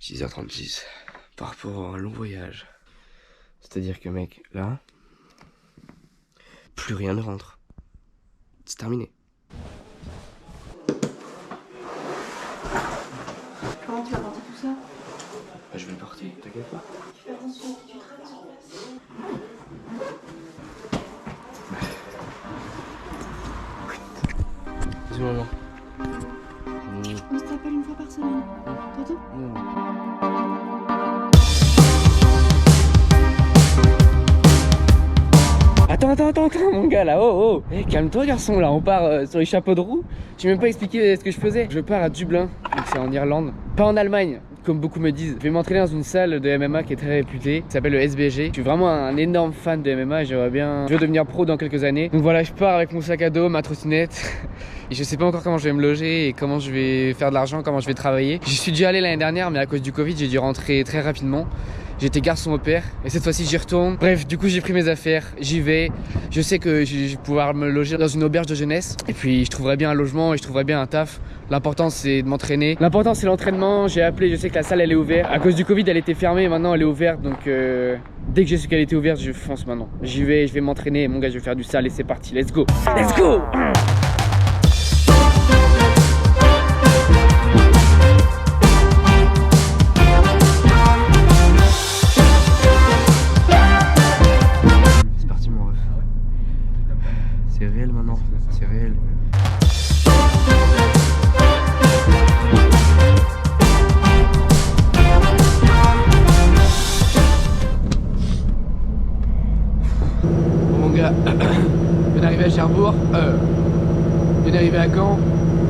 6h36 par rapport à un long voyage. C'est-à-dire que mec, là, plus rien ne rentre. C'est terminé. Comment tu vas porter tout ça? Bah, je vais le porter, t'inquiète pas. Tu fais attention, tu traînes sur place. Bisous maman. On se t'appelle une fois par semaine. T'entends? Attends, mon gars là, oh. Hey, calme-toi garçon, là, on part sur les chapeaux de roue. J'ai même pas expliqué ce que je faisais. Je pars à Dublin, donc c'est en Irlande. Pas en Allemagne, comme beaucoup me disent. Je vais m'entraîner dans une salle de MMA qui est très réputée, qui s'appelle le SBG. Je suis vraiment un énorme fan de MMA et je veux devenir pro dans quelques années. Donc voilà, je pars avec mon sac à dos, ma trottinette. Et je sais pas encore comment je vais me loger et comment je vais faire de l'argent, comment je vais travailler. J'y suis déjà allé l'année dernière, mais à cause du Covid, j'ai dû rentrer très rapidement. J'étais garçon au père et cette fois-ci j'y retourne. Bref, du coup j'ai pris mes affaires, j'y vais. Je sais que je vais pouvoir me loger dans une auberge de jeunesse. Et puis je trouverai bien un logement et je trouverai bien un taf. L'important c'est de m'entraîner. L'important c'est l'entraînement. J'ai appelé, je sais que la salle elle est ouverte. À cause du Covid elle était fermée, maintenant elle est ouverte. Donc dès que j'ai su qu'elle était ouverte, je fonce maintenant. J'y vais, je vais m'entraîner. Mon gars, je vais faire du sale et c'est parti. Let's go. Let's go. C'est réel maintenant, c'est réel. Bon, mon gars, je viens d'arriver à Cherbourg, je viens d'arriver à Caen.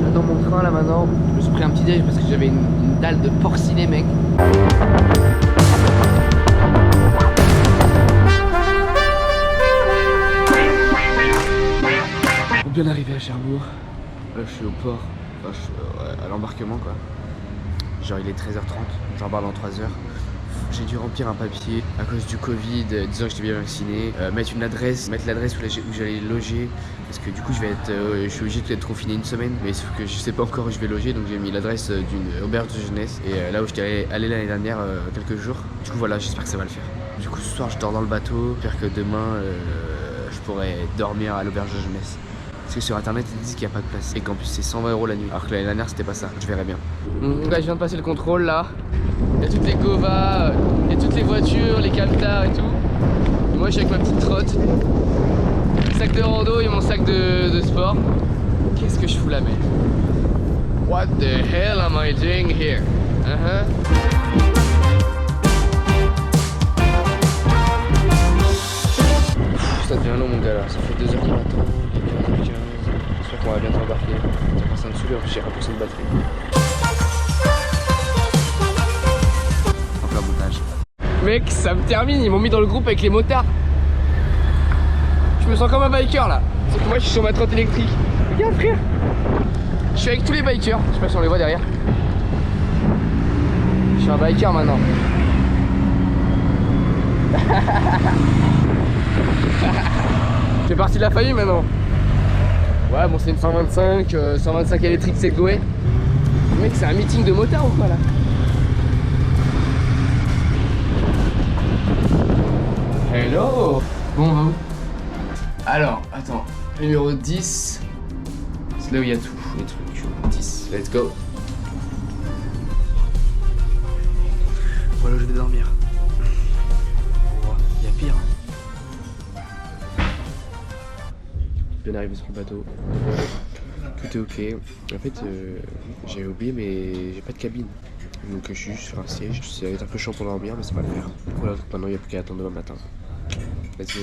J'attends mon train là maintenant. Je me suis pris un petit déj parce que j'avais une dalle de porcinet mec. Bien arrivé à Cherbourg, là je suis au port, enfin, je suis à l'embarquement quoi. Genre il est 13h30, j'embarque dans 3h. J'ai dû remplir un papier à cause du Covid, disant que j'étais bien vacciné, mettre l'adresse où j'allais loger, parce que du coup je suis obligé d'être confiné une semaine, mais sauf que je sais pas encore où je vais loger, donc j'ai mis l'adresse d'une auberge de jeunesse, et là où j'étais allé l'année dernière quelques jours. Du coup voilà, j'espère que ça va le faire. Du coup ce soir je dors dans le bateau, j'espère que demain je pourrai dormir à l'auberge de jeunesse. Parce que sur internet ils disent qu'il n'y a pas de place et qu'en plus c'est 120 € la nuit, alors que l'année dernière c'était pas ça, je verrai bien. Donc là je viens de passer le contrôle là, il y a toutes les govas, il y a toutes les voitures, les camtars et tout. Et moi je suis avec ma petite trotte, sac de rando et mon sac de sport. Qu'est-ce que je fous là mec? What the hell am I doing here? Ça devient long mon gars là, ça fait 2 heures qu'on attend. J'espère qu'on va bientôt embarquer. Ça commence à me saouler, j'ai 1% de batterie. Enfin montage. Mec, ça me termine, ils m'ont mis dans le groupe avec les motards. Je me sens comme un biker là. Sauf que moi je suis sur ma trotte électrique. Regarde frère. Je suis avec tous les bikers, je sais pas si on les voit derrière. Je suis un biker maintenant. Je fais partie de la famille maintenant. Ouais bon c'est une 125 électrique Segway. Mec c'est un meeting de motards ou quoi là? Hello. Bon on va où? Alors attends, numéro 10. C'est là où il y a tout, les trucs. 10, let's go. Voilà où je vais dormir. Il y a pire. Bien arrivé sur le bateau, tout est ok. En fait j'ai oublié mais j'ai pas de cabine, donc je suis juste sur un siège. Ça va être un peu chiant pour dormir mais ça va le faire. Voilà, donc maintenant il n'y a plus qu'à attendre demain matin. Let's go.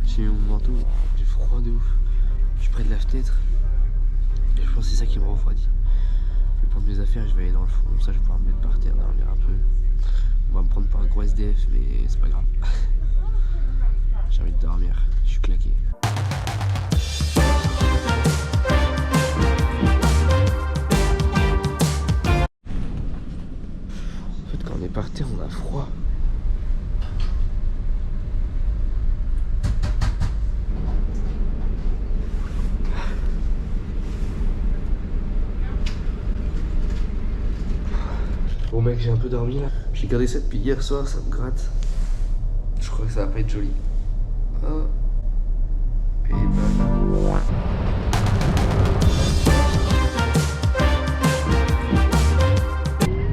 J'ai mis mon manteau, j'ai froid de ouf. Je suis près de la fenêtre et je pense que c'est ça qui me refroidit. Je vais prendre mes affaires et je vais aller dans le fond, ça je vais pouvoir me mettre par terre, dormir un peu. On va me prendre par un gros SDF mais c'est pas grave. J'ai envie de dormir, je suis claqué. En fait, quand on est par terre, on a froid. Bon mec, j'ai un peu dormi là. J'ai gardé ça depuis hier soir, ça me gratte. Je crois que ça va pas être joli. Oh. Et ben...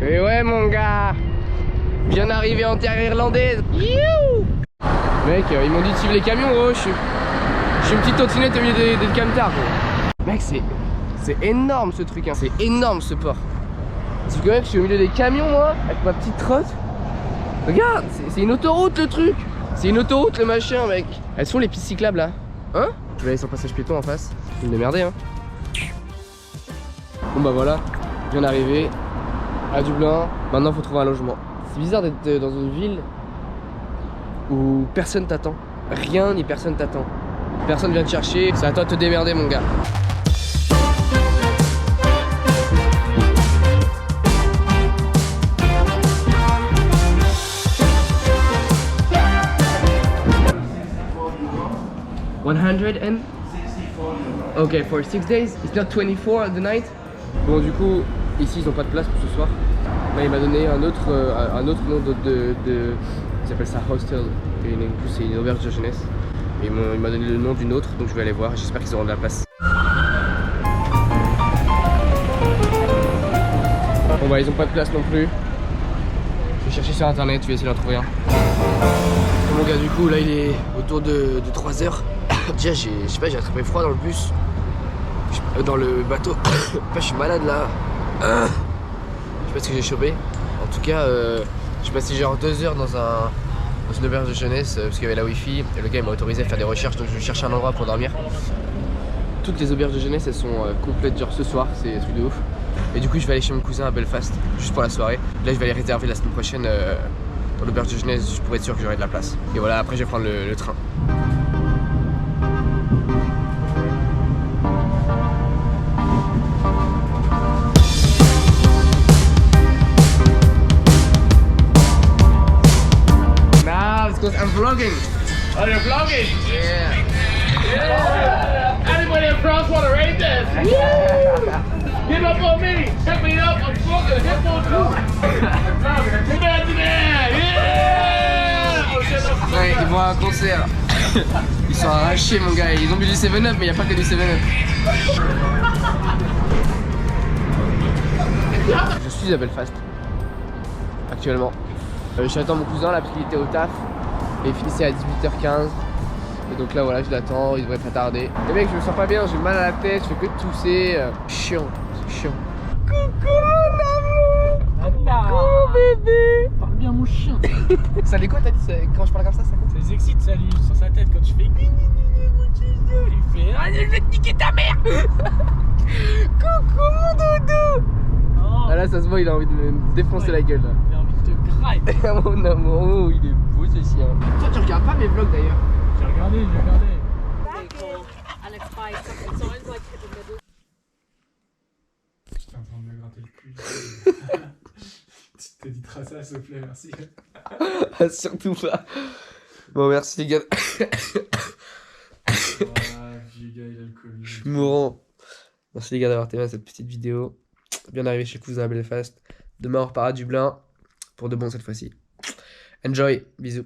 Et ouais mon gars, bien arrivé en terre irlandaise. Youhou. Mec, ils m'ont dit de suivre les camions gros. Je suis une petite trottinette au milieu des camtars gros. Mec, c'est énorme ce truc hein. C'est énorme ce port. Parce que mec, je suis au milieu des camions moi, avec ma petite trotte. Regarde, c'est une autoroute le truc. C'est une autoroute le machin mec. Elles sont les pistes cyclables là. Hein? Je vais aller sur le passage piéton en face. Je vais me démerder hein. Bon bah voilà, je viens d'arriver à Dublin. Maintenant faut trouver un logement. C'est bizarre d'être dans une ville où personne t'attend. Rien ni personne t'attend. Personne vient te chercher. C'est à toi de te démerder mon gars. 100 and? Ok, for 6 days? It's not 24 the night? Bon du coup, ici ils ont pas de place pour ce soir. Mais il m'a donné un autre nom ils appellent ça hostel. Et du coup c'est une auberge de jeunesse. Et il m'a donné le nom d'une autre, donc je vais aller voir. J'espère qu'ils auront de la place. Bon bah ils ont pas de place non plus. Je vais chercher sur internet, je vais essayer d'en trouver un. Bon, mon gars du coup là il est autour de 3 heures. Déjà je sais pas, j'ai attrapé froid dans le bus. Dans le bateau. Je suis malade là. Je sais pas ce que j'ai chopé. En tout cas j'ai passé genre 2 heures dans une auberge de jeunesse parce qu'il y avait la wifi. Et le gars il m'a autorisé à faire des recherches, donc je vais chercher un endroit pour dormir. Toutes les auberges de jeunesse elles sont complètes genre ce soir, c'est un truc de ouf. Et du coup je vais aller chez mon cousin à Belfast juste pour la soirée. Là je vais aller réserver la semaine prochaine dans l'auberge de jeunesse juste pour être sûr que j'aurai de la place. Et voilà, après je vais prendre le train. Because I'm vlogging. Oh, you're vlogging? Yeah. Yeah! Anybody in France want to rate this? Give up on me! Check me up! I'm vlogging! Hippo too! Imagine that! Yeah! Oh, shit, no. Ouais, ils vont à un concert. Ils sont arrachés mon gars. Ils ont bu du 7-Up mais il n'y a pas que du 7-Up. Je suis à Belfast. Actuellement. J'attends mon cousin là parce qu'il était au taf. Et il finissait à 18h15. Et donc là voilà, je l'attends, il devrait pas tarder. Et mec, je me sens pas bien, j'ai mal à la tête, je fais que de tousser. Chiant, c'est chiant. Coucou mon amour. Coucou bébé. Parle bien mon chien. Ça dit quoi t'as dit quand je parle comme ça quoi? Ça les excite, ça lui, sur sa tête quand tu fais mon chien. Il fait ah, je vais te niquer ta mère. Coucou mon doudou. Oh. Ah là ça se voit, il a envie de me défoncer la gueule là. Il a envie de te grailler. Mon amour, oh, il est beau ce chien. Toi tu regardes pas mes vlogs d'ailleurs? J'ai regardé, j'ai regardé. And it's by something, so it's like in the middle. J'étais en train de me gratter le cul. Tu t'éditeras ça s'il te plaît, merci. Ah, surtout pas. Bon merci les gars. Ah, Giga, il a le Covid. Je suis mourant. Merci les gars d'avoir terminé cette petite vidéo. Bien arrivé chez cousin à Belfast. Demain on repart à Dublin. Pour de bon cette fois-ci. Enjoy, bisous.